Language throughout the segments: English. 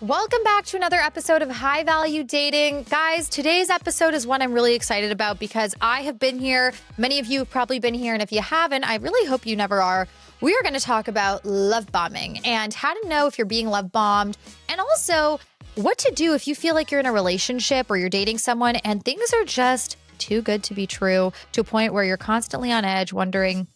Welcome back to another episode of High Value Dating. Guys, today's episode is one I'm really excited about because I have been here. Many of you have probably been here, and if you haven't, I really hope you never are. We are going to talk about love bombing and how to know if you're being love bombed, and also what to do if you feel like you're in a relationship or you're dating someone and things are just too good to be true, to a point where you're constantly on edge wondering,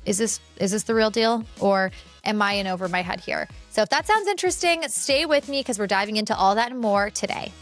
is this the real deal, or am I in over my head here? So if that sounds interesting, stay with me because we're diving into all that and more today.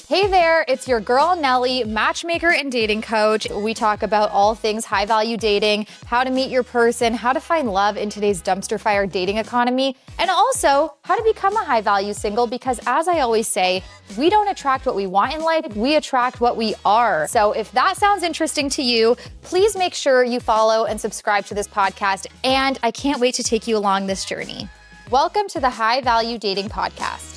Hey there, it's your girl Nelly, matchmaker and dating coach. We talk about all things high value dating, how to meet your person, how to find love in today's dumpster fire dating economy, and also how to become a high value single because, as I always say, we don't attract what we want in life, we attract what we are. So if that sounds interesting to you, please make sure you follow and subscribe to this podcast, and I can't wait to take you along this journey. Welcome to the High Value Dating Podcast.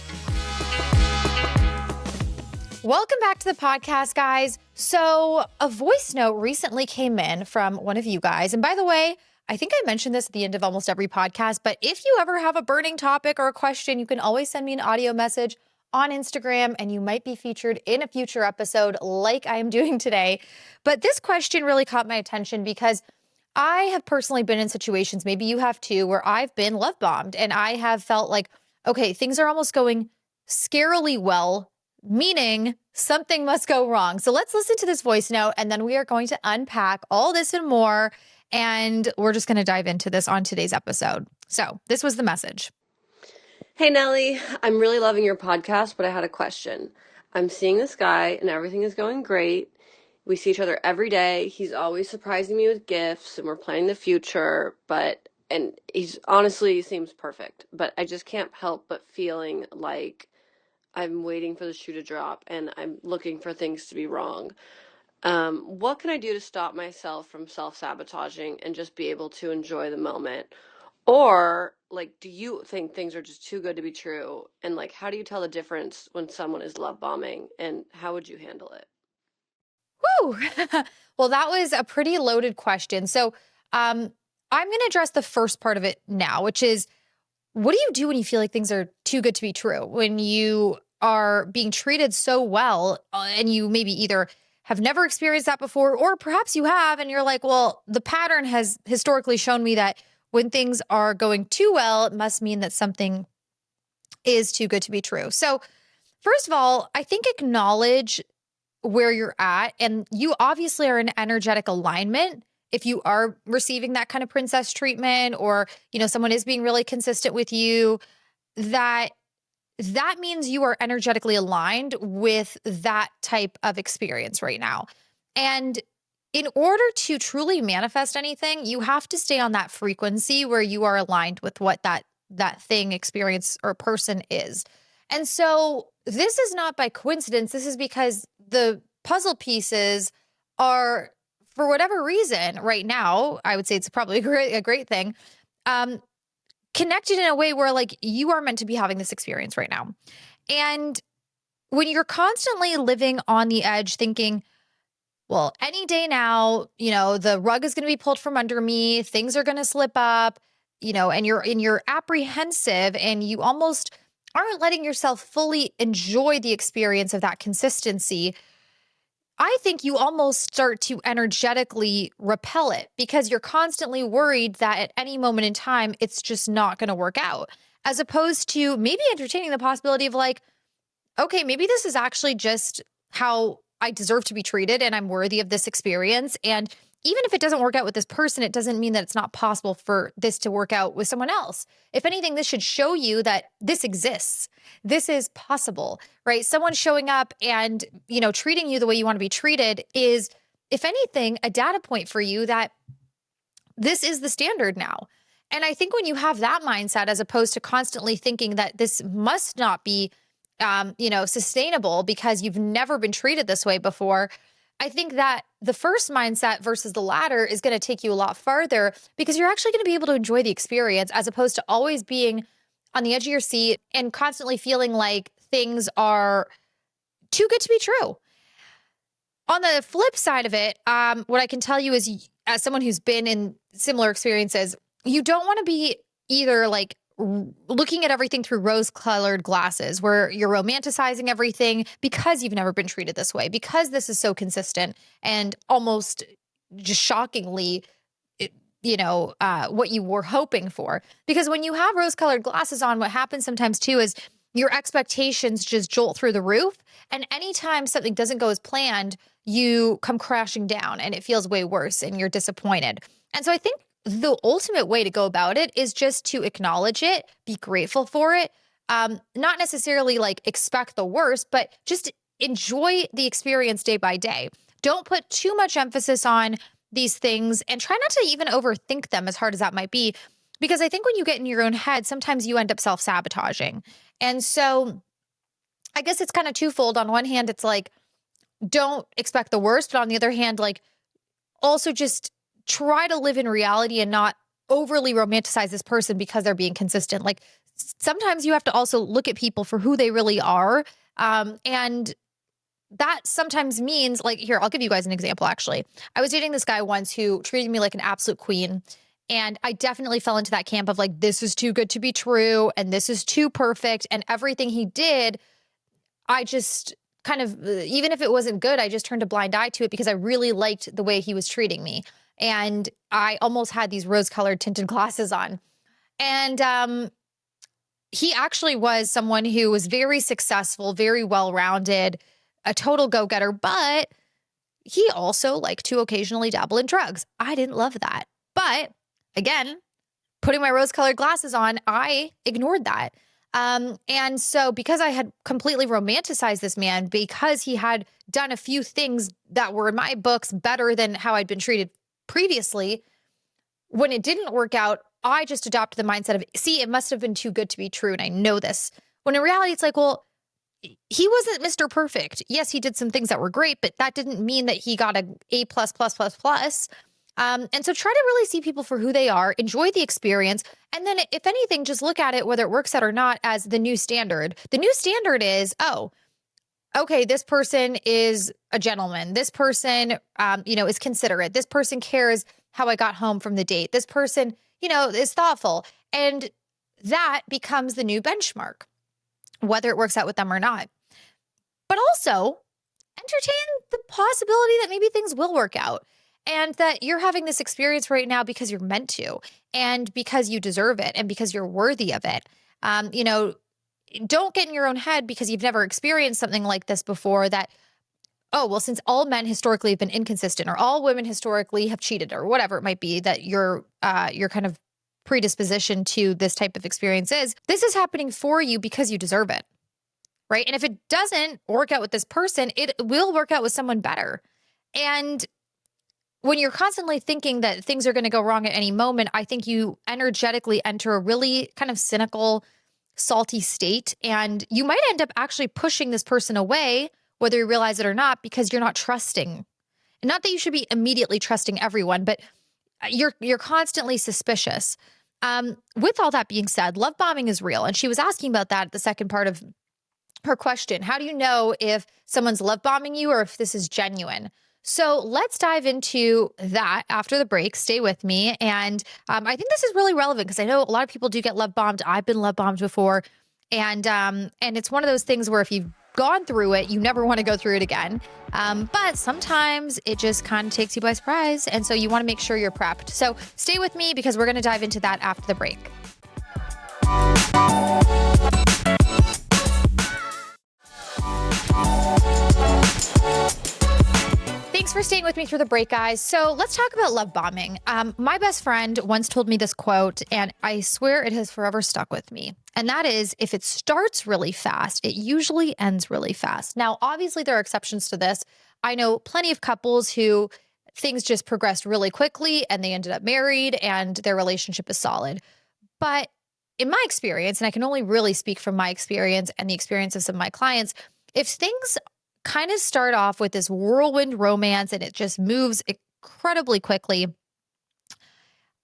Welcome back to the podcast, guys. So a voice note recently came in from one of you guys. And by the way, I think I mentioned this at the end of almost every podcast, but if you ever have a burning topic or a question, you can always send me an audio message on Instagram and you might be featured in a future episode like I am doing today. But this question really caught my attention because I have personally been in situations, maybe you have too, where I've been love bombed and I have felt like, okay, things are almost going scarily well, meaning something must go wrong. So let's listen to this voice note and then we are going to unpack all this and more. And we're just going to dive into this on today's episode. So this was the message. Hey Nelly, I'm really loving your podcast, but I had a question. I'm seeing this guy and everything is going great. We see each other every day. He's always surprising me with gifts and we're planning the future, and he's honestly seems perfect, but I just can't help but feeling like I'm waiting for the shoe to drop and I'm looking for things to be wrong. What can I do to stop myself from self-sabotaging and just be able to enjoy the moment? Or, do you think things are just too good to be true? And, how do you tell the difference when someone is love bombing, and how would you handle it? Woo! Well, that was a pretty loaded question. So I'm going to address the first part of it now, which is, what do you do when you feel like things are too good to be true? When you are being treated so well and you maybe either have never experienced that before, or perhaps you have, and you're like, well, the pattern has historically shown me that when things are going too well, it must mean that something is too good to be true. So first of all, I think acknowledge where you're at, and you obviously are in energetic alignment if you are receiving that kind of princess treatment, or, someone is being really consistent with you, that means you are energetically aligned with that type of experience right now. And in order to truly manifest anything, you have to stay on that frequency where you are aligned with what that thing, experience, or person is. And so this is not by coincidence. This is because the puzzle pieces are, for whatever reason right now, I would say it's probably a great thing, connected in a way where you are meant to be having this experience right now. And when you're constantly living on the edge thinking, well, any day now, the rug is going to be pulled from under me, things are going to slip up, and you're apprehensive and you almost aren't letting yourself fully enjoy the experience of that consistency, I think you almost start to energetically repel it because you're constantly worried that at any moment in time, it's just not going to work out, as opposed to maybe entertaining the possibility of okay, maybe this is actually just how I deserve to be treated and I'm worthy of this experience. And even if it doesn't work out with this person, it doesn't mean that it's not possible for this to work out with someone else. If anything, this should show you that this exists. This is possible, right? Someone showing up and, treating you the way you want to be treated is, if anything, a data point for you that this is the standard now. And I think when you have that mindset, as opposed to constantly thinking that this must not be, sustainable because you've never been treated this way before, I think that the first mindset versus the latter is going to take you a lot farther because you're actually going to be able to enjoy the experience, as opposed to always being on the edge of your seat and constantly feeling like things are too good to be true. On the flip side of it, what I can tell you is, as someone who's been in similar experiences, you don't want to be either like looking at everything through rose-colored glasses where you're romanticizing everything because you've never been treated this way, because this is so consistent and almost just shockingly what you were hoping for. Because when you have rose-colored glasses on, what happens sometimes too is your expectations just jolt through the roof. And anytime something doesn't go as planned, you come crashing down and it feels way worse and you're disappointed. And so I think the ultimate way to go about it is just to acknowledge it, be grateful for it, not necessarily like expect the worst, but just enjoy the experience day by day. Don't put too much emphasis on these things and try not to even overthink them, as hard as that might be. Because I think when you get in your own head, sometimes you end up self-sabotaging. And so I guess it's kind of twofold. On one hand, it's like, don't expect the worst. But on the other hand, like also just try to live in reality and not overly romanticize this person because they're being consistent. Like sometimes you have to also look at people for who they really are. And that sometimes means like, here, I'll give you guys an example. Actually, I was dating this guy once who treated me like an absolute queen. And I definitely fell into that camp of like, this is too good to be true. And this is too perfect. And everything he did, I just kind of, even if it wasn't good, I just turned a blind eye to it because I really liked the way he was treating me. And I almost had these rose-colored tinted glasses on. And he actually was someone who was very successful, very well-rounded, a total go-getter, but he also liked to occasionally dabble in drugs. I didn't love that. But again, putting my rose-colored glasses on, I ignored that. And so because I had completely romanticized this man, because he had done a few things that were in my books better than how I'd been treated previously, when it didn't work out, I just adopted the mindset of, see, it must have been too good to be true. And I know this. When in reality, it's like, well, he wasn't Mr. Perfect. Yes, he did some things that were great, but that didn't mean that he got a A plus plus plus plus. And so try to really see people for who they are, enjoy the experience. And then if anything, just look at it, whether it works out or not, as the new standard. The new standard is, oh, okay, this person is a gentleman. This person, is considerate. This person cares how I got home from the date. This person, is thoughtful. And that becomes the new benchmark, whether it works out with them or not. But also entertain the possibility that maybe things will work out and that you're having this experience right now because you're meant to and because you deserve it and because you're worthy of it. Don't get in your own head because you've never experienced something like this before that, oh, well, since all men historically have been inconsistent or all women historically have cheated or whatever it might be that your kind of predisposition to this type of experience is, this is happening for you because you deserve it, right? And if it doesn't work out with this person, it will work out with someone better. And when you're constantly thinking that things are going to go wrong at any moment, I think you energetically enter a really kind of cynical, salty state, and you might end up actually pushing this person away, whether you realize it or not, because you're not trusting. And not that you should be immediately trusting everyone, but you're constantly suspicious. With all that being said, love bombing is real. And she was asking about that at the second part of her question. How do you know if someone's love bombing you or if this is genuine? So let's dive into that after the break. Stay with me. And I think this is really relevant because I know a lot of people do get love bombed. I've been love bombed before. And it's one of those things where if you've gone through it, you never want to go through it again. But sometimes it just kind of takes you by surprise. And so you want to make sure you're prepped. So stay with me because we're going to dive into that after the break. Thanks for staying with me through the break, guys. So let's talk about love bombing. My best friend once told me this quote, and I swear it has forever stuck with me. And that is, if it starts really fast, it usually ends really fast. Now, obviously, there are exceptions to this. I know plenty of couples who things just progressed really quickly and they ended up married and their relationship is solid. But in my experience, and I can only really speak from my experience and the experience of some of my clients, if things kind of start off with this whirlwind romance and it just moves incredibly quickly,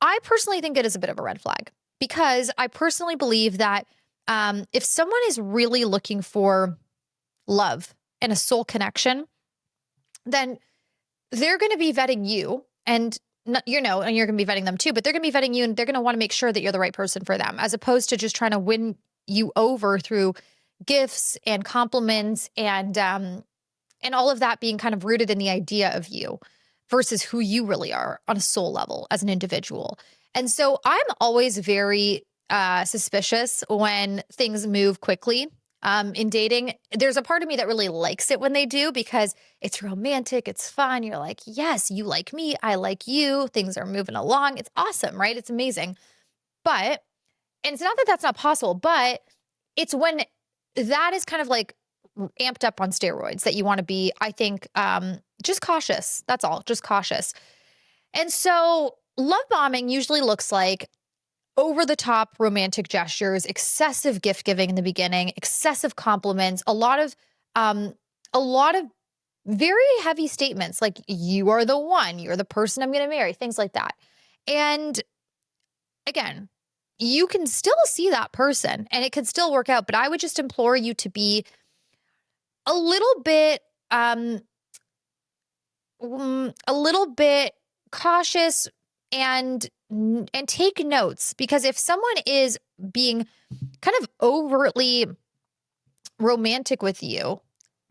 I personally think it is a bit of a red flag because I personally believe that if someone is really looking for love and a soul connection, then they're going to be vetting you and and you're going to be vetting them too, but they're going to be vetting you and they're going to want to make sure that you're the right person for them, as opposed to just trying to win you over through gifts and compliments and all of that being kind of rooted in the idea of you versus who you really are on a soul level as an individual. And so I'm always very suspicious when things move quickly. In dating, there's a part of me that really likes it when they do because it's romantic, it's fun. You're like, yes, you like me, I like you, things are moving along. It's awesome, right? It's amazing. But, and it's not that that's not possible, but it's when that is kind of like amped up on steroids that you want to be, I think, just cautious. That's all, just cautious. And so love bombing usually looks like over the top romantic gestures, excessive gift giving in the beginning, excessive compliments, a lot of very heavy statements like you are the one, you're the person I'm going to marry, things like that. And again, you can still see that person and it could still work out, but I would just implore you to be a little bit cautious and take notes, because if someone is being kind of overtly romantic with you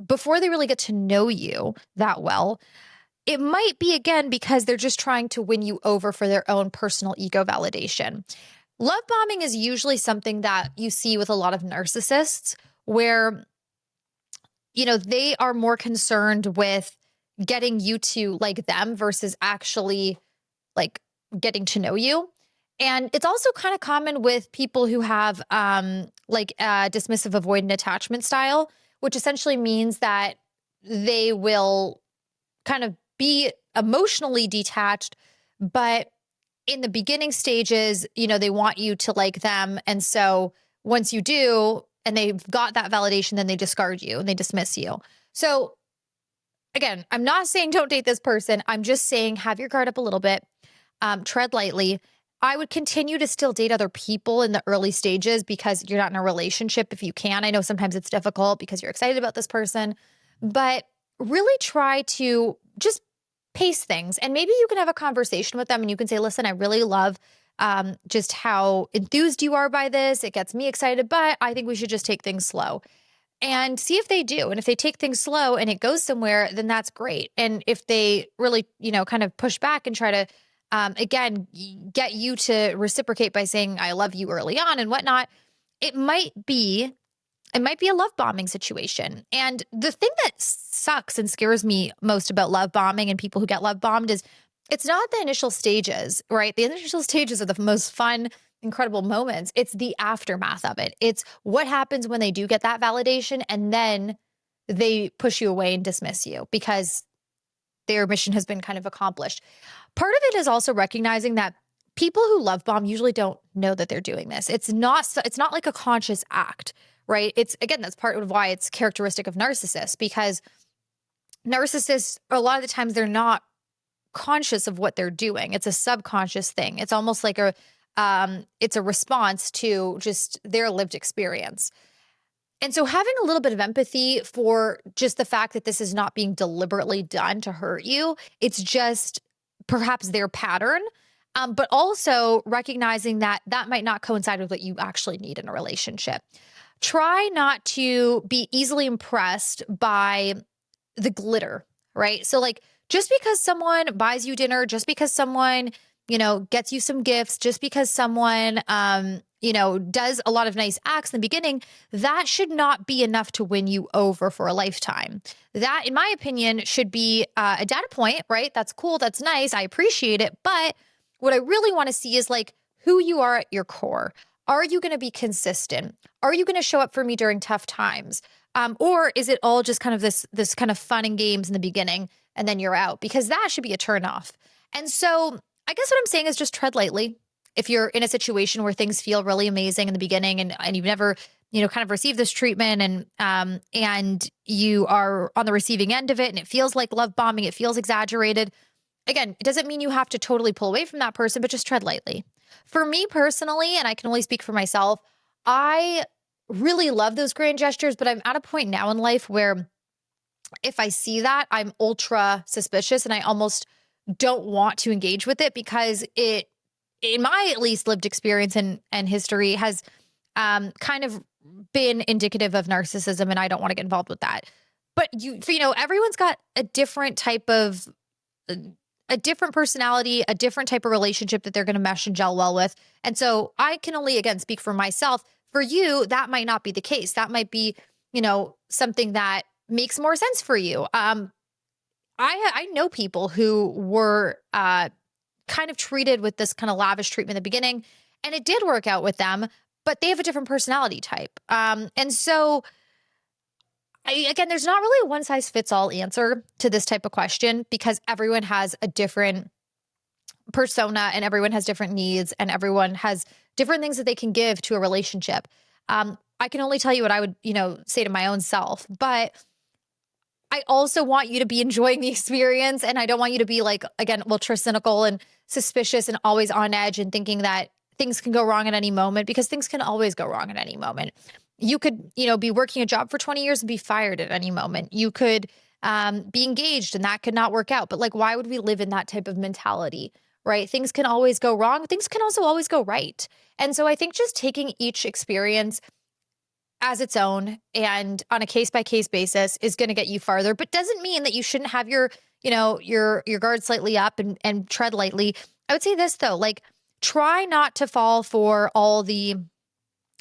before they really get to know you that well, it might be again because they're just trying to win you over for their own personal ego validation. Love bombing is usually something that you see with a lot of narcissists where they are more concerned with getting you to like them versus actually like getting to know you. And it's also kind of common with people who have dismissive avoidant attachment style, which essentially means that they will kind of be emotionally detached, but in the beginning stages, they want you to like them. And so once you do, and they've got that validation, then they discard you and they dismiss you. So again, I'm not saying don't date this person. I'm just saying have your guard up a little bit. Tread lightly. I would continue to still date other people in the early stages because you're not in a relationship if you can. I know sometimes it's difficult because you're excited about this person, but really try to just pace things. And maybe you can have a conversation with them and you can say, listen, I really love just how enthused you are by this. It gets me excited, but I think we should just take things slow. And see if they do. And if they take things slow and it goes somewhere, then that's great. And if they really, kind of push back and try to again, get you to reciprocate by saying, I love you early on and whatnot, it might be a love bombing situation. And the thing that sucks and scares me most about love bombing and people who get love bombed is it's not the initial stages, right? The initial stages are the most fun, incredible moments. It's the aftermath of it. It's what happens when they do get that validation and then they push you away and dismiss you because their mission has been kind of accomplished. Part of it is also recognizing that people who love bomb usually don't know that they're doing this. It's not like a conscious act, right? It's again, that's part of why it's characteristic of narcissists, because narcissists, a lot of the times they're not conscious of what they're doing. It's a subconscious thing. It's almost like it's a response to just their lived experience. And so having a little bit of empathy for just the fact that this is not being deliberately done to hurt you, it's just perhaps their pattern, but also recognizing that that might not coincide with what you actually need in a relationship. Try not to be easily impressed by the glitter, right? So like just because someone buys you dinner, just because someone, gets you some gifts, just because someone, does a lot of nice acts in the beginning, that should not be enough to win you over for a lifetime. That, in my opinion, should be a data point, right? That's cool. That's nice. I appreciate it. But what I really want to see is like who you are at your core. Are you going to be consistent? Are you going to show up for me during tough times? Or is it all just kind of this kind of fun and games in the beginning and then you're out? Because that should be a turnoff. And so I guess what I'm saying is just tread lightly. If you're in a situation where things feel really amazing in the beginning and you've never, kind of received this treatment and you are on the receiving end of it and it feels like love bombing, it feels exaggerated. Again, it doesn't mean you have to totally pull away from that person, but just tread lightly. For me personally, and I can only speak for myself, I really love those grand gestures, but I'm at a point now in life where if I see that, I'm ultra suspicious and I almost don't want to engage with it because it, in my at least lived experience and history, has kind of been indicative of narcissism, and I don't want to get involved with that. But everyone's got a different type of a different personality, a different type of relationship that they're going to mesh and gel well with. And so I can only, again, speak for myself. For you, that might not be the case. That might be, something that makes more sense for you. I know people who were kind of treated with this kind of lavish treatment in the beginning, and it did work out with them, but they have a different personality type. And so, again, there's not really a one size fits all answer to this type of question because everyone has a different persona and everyone has different needs and everyone has different things that they can give to a relationship. I can only tell you what I would, say to my own self, but I also want you to be enjoying the experience. And I don't want you to be like, again, ultra cynical and suspicious and always on edge and thinking that things can go wrong at any moment, because things can always go wrong at any moment. You could, be working a job for 20 years and be fired at any moment. You could be engaged and that could not work out. But like, why would we live in that type of mentality, right? Things can always go wrong. Things can also always go right. And so I think just taking each experience as its own and on a case by case basis is going to get you farther, but doesn't mean that you shouldn't have your guard slightly up and tread lightly. I would say this though, like try not to fall for all the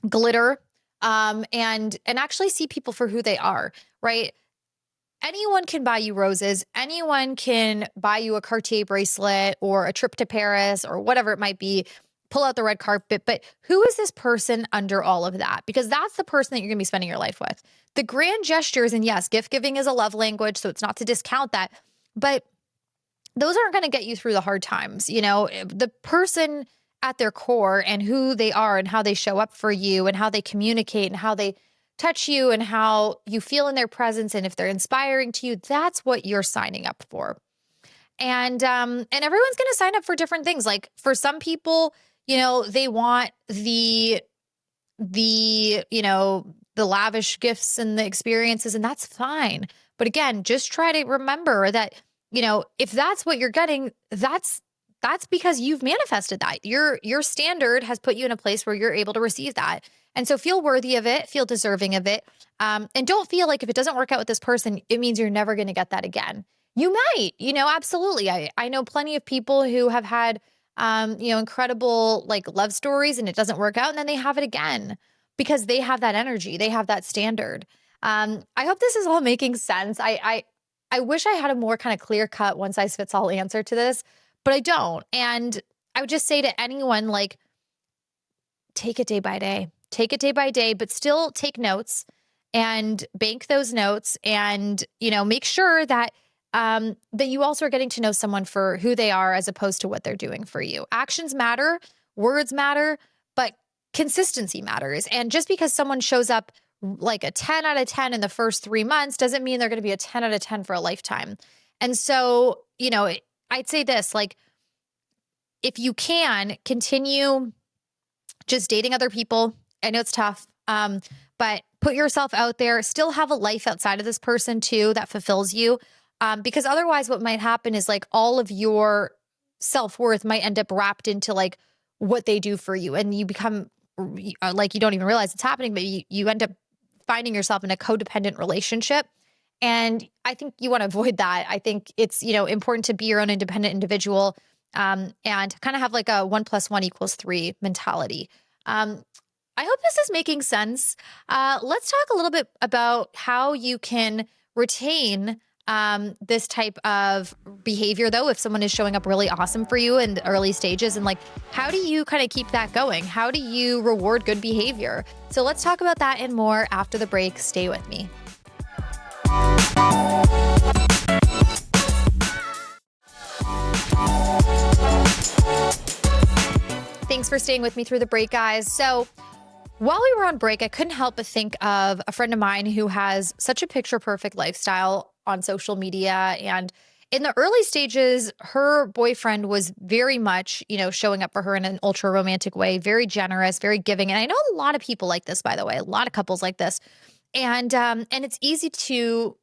glitter, and actually see people for who they are, right? Anyone can buy you roses. Anyone can buy you a Cartier bracelet or a trip to Paris or whatever it might be, pull out the red carpet. But who is this person under all of that? Because that's the person that you're going to be spending your life with. The grand gestures, and yes, gift giving is a love language, so it's not to discount that, but those aren't going to get you through the hard times. The person at their core and who they are and how they show up for you and how they communicate and how they touch you and how you feel in their presence and if they're inspiring to you, that's what you're signing up for. And everyone's going to sign up for different things. Like for some people, they want the lavish gifts and the experiences, and that's fine. But again, just try to remember that, if that's what you're getting, that's because you've manifested that. Your standard has put you in a place where you're able to receive that. And so feel worthy of it, feel deserving of it. And don't feel like if it doesn't work out with this person, it means you're never going to get that again. You might, absolutely. I know plenty of people who have had, incredible like love stories and it doesn't work out. And then they have it again because they have that energy. They have that standard. I hope this is all making sense. I wish I had a more kind of clear cut, one size fits all answer to this, but I don't. And I would just say to anyone, like, take it day by day. Take it day by day, but still take notes and bank those notes and, make sure that that you also are getting to know someone for who they are as opposed to what they're doing for you. Actions matter, words matter, but consistency matters. And just because someone shows up like a 10 out of 10 in the first 3 months doesn't mean they're going to be a 10 out of 10 for a lifetime. And so, I'd say this, like, if you can continue just dating other people, I know it's tough, but put yourself out there, still have a life outside of this person too that fulfills you. Because otherwise what might happen is like all of your self-worth might end up wrapped into like what they do for you. And you become like, you don't even realize it's happening, but you end up finding yourself in a codependent relationship. And I think you want to avoid that. I think it's, important to be your own independent individual, and kind of have like a 1 + 1 = 3 mentality. I hope this is making sense. Let's talk a little bit about how you can retain this type of behavior, though, if someone is showing up really awesome for you in the early stages, and like, how do you kind of keep that going? How do you reward good behavior? So let's talk about that and more after the break. Stay with me. Thanks for staying with me through the break, guys. So while we were on break, I couldn't help but think of a friend of mine who has such a picture perfect lifestyle on social media. And in the early stages, her boyfriend was very much, showing up for her in an ultra romantic way, very generous, very giving. And I know a lot of people like this, by the way, a lot of couples like this. And it's easy to,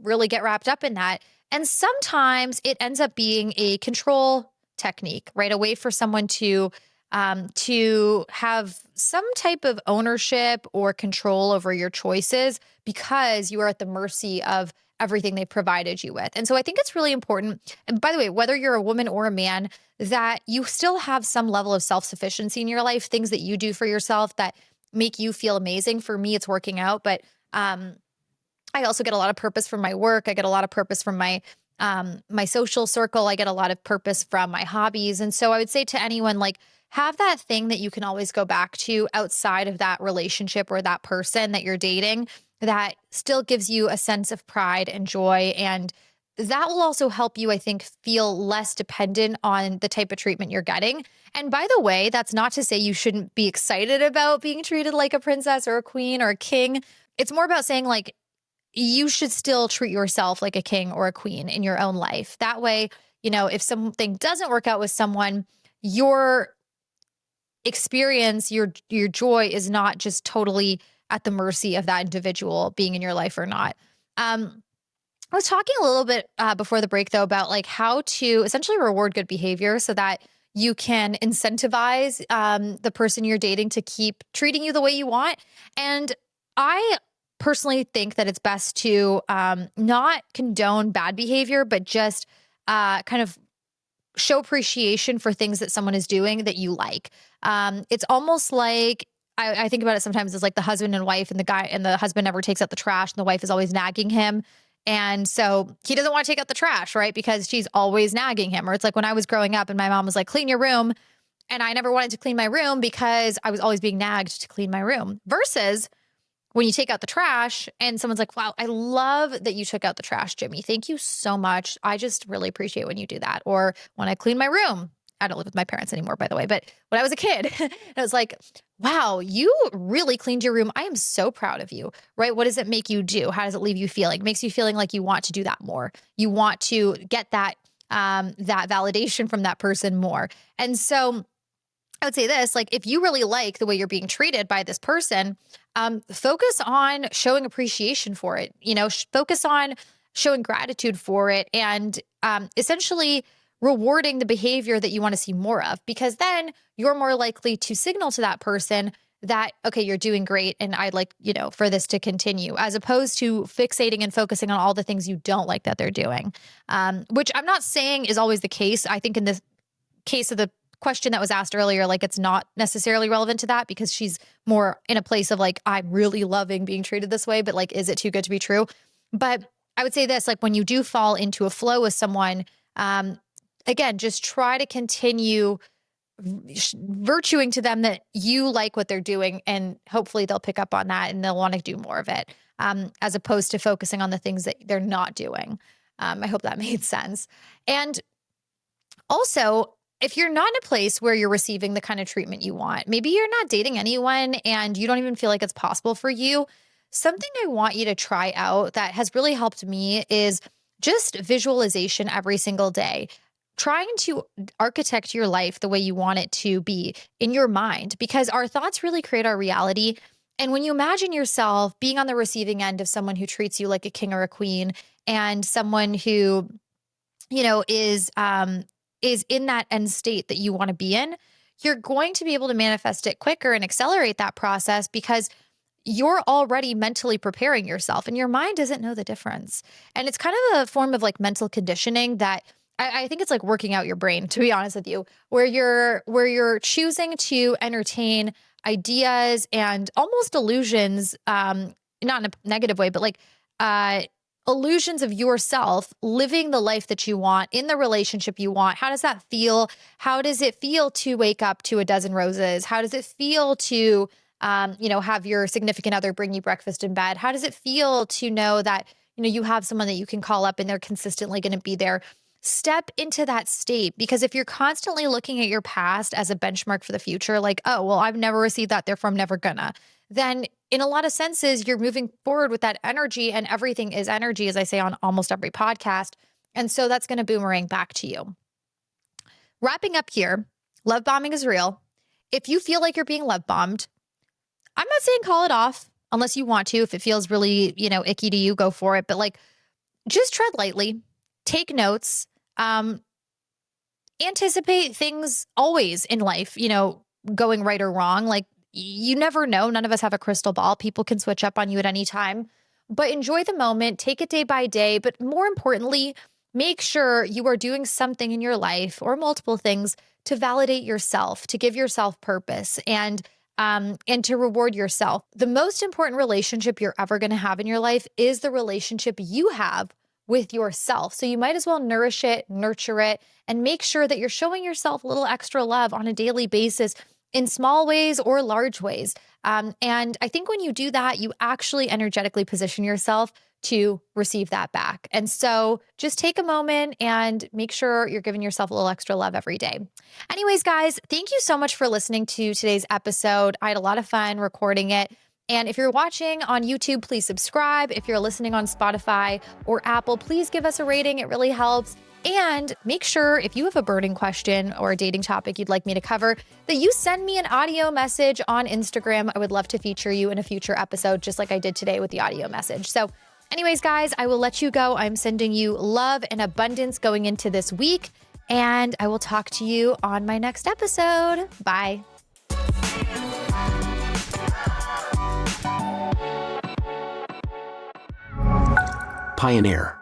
really get wrapped up in that. And sometimes it ends up being a control technique, right? A way for someone to have some type of ownership or control over your choices because you are at the mercy of everything they provided you with. And so I think it's really important. And by the way, whether you're a woman or a man, that you still have some level of self-sufficiency in your life, things that you do for yourself that make you feel amazing. For me, it's working out, but I also get a lot of purpose from my work. I get a lot of purpose from my social circle. I get a lot of purpose from my hobbies. And so I would say to anyone, like, have that thing that you can always go back to outside of that relationship or that person that you're dating that still gives you a sense of pride and joy. And that will also help you, I think, feel less dependent on the type of treatment you're getting. And by the way, that's not to say you shouldn't be excited about being treated like a princess or a queen or a king. It's more about saying, like, you should still treat yourself like a king or a queen in your own life. That way, if something doesn't work out with someone, your experience, your joy is not just totally at the mercy of that individual being in your life or not. I was talking a little bit before the break, though, about like how to essentially reward good behavior so that you can incentivize the person you're dating to keep treating you the way you want. And I personally think that it's best to not condone bad behavior, but just kind of show appreciation for things that someone is doing that you like. It's almost like I think about it sometimes as like the husband and wife, and the husband never takes out the trash, and the wife is always nagging him. And so he doesn't want to take out the trash, right? Because she's always nagging him. Or it's like when I was growing up and my mom was like, clean your room. And I never wanted to clean my room because I was always being nagged to clean my room. Versus when you take out the trash and someone's like, wow, I love that you took out the trash, Jimmy. Thank you so much. I just really appreciate when you do that. Or when I clean my room. I don't live with my parents anymore, by the way, but when I was a kid, it was like, wow, you really cleaned your room. I am so proud of you, right? What does it make you do? How does it leave you feeling? It makes you feeling like you want to do that more. You want to get that validation from that person more. And so I would say this, like, if you really like the way you're being treated by this person, focus on showing appreciation for it, focus on showing gratitude for it, and essentially rewarding the behavior that you want to see more of, because then you're more likely to signal to that person that, okay, you're doing great. And I'd like, for this to continue, as opposed to fixating and focusing on all the things you don't like that they're doing, which I'm not saying is always the case. I think in this case of the question that was asked earlier, like, it's not necessarily relevant to that because she's more in a place of like, I'm really loving being treated this way, but like, is it too good to be true? But I would say this, like, when you do fall into a flow with someone, again, just try to continue virtuing to them that you like what they're doing, and hopefully they'll pick up on that and they'll want to do more of it, as opposed to focusing on the things that they're not doing. I hope that made sense. And also, if you're not in a place where you're receiving the kind of treatment you want, maybe you're not dating anyone and you don't even feel like it's possible for you, something I want you to try out that has really helped me is just visualization every single day. Trying to architect your life the way you want it to be in your mind, because our thoughts really create our reality. And when you imagine yourself being on the receiving end of someone who treats you like a king or a queen, and someone who, is in that end state that you want to be in, you're going to be able to manifest it quicker and accelerate that process because you're already mentally preparing yourself and your mind doesn't know the difference. And it's kind of a form of like mental conditioning that I think it's like working out your brain, to be honest with you, where you're choosing to entertain ideas and almost illusions, not in a negative way, but like illusions of yourself living the life that you want in the relationship you want. How does that feel? How does it feel to wake up to a dozen roses? How does it feel to, have your significant other bring you breakfast in bed? How does it feel to know that, you have someone that you can call up and they're consistently going to be there? Step into that state, because if you're constantly looking at your past as a benchmark for the future, like, oh, well, I've never received that, therefore I'm never gonna, then in a lot of senses, you're moving forward with that energy, and everything is energy, as I say on almost every podcast. And so that's going to boomerang back to you. Wrapping up here, love bombing is real. If you feel like you're being love bombed, I'm not saying call it off unless you want to. If it feels really, icky to you, go for it. But like, just tread lightly. take notes, anticipate things always in life, going right or wrong. Like you never know. None of us have a crystal ball. People can switch up on you at any time, but enjoy the moment, take it day by day. But more importantly, make sure you are doing something in your life or multiple things to validate yourself, to give yourself purpose and to reward yourself. The most important relationship you're ever going to have in your life is the relationship you have with yourself. So you might as well nourish it, nurture it, and make sure that you're showing yourself a little extra love on a daily basis in small ways or large ways. And I think when you do that, you actually energetically position yourself to receive that back. And so just take a moment and make sure you're giving yourself a little extra love every day. Anyways, guys, thank you so much for listening to today's episode. I had a lot of fun recording it. And if you're watching on YouTube, please subscribe. If you're listening on Spotify or Apple, please give us a rating. It really helps. And make sure if you have a burning question or a dating topic you'd like me to cover, that you send me an audio message on Instagram. I would love to feature you in a future episode, just like I did today with the audio message. So anyways, guys, I will let you go. I'm sending you love and abundance going into this week. And I will talk to you on my next episode. Bye. Pioneer.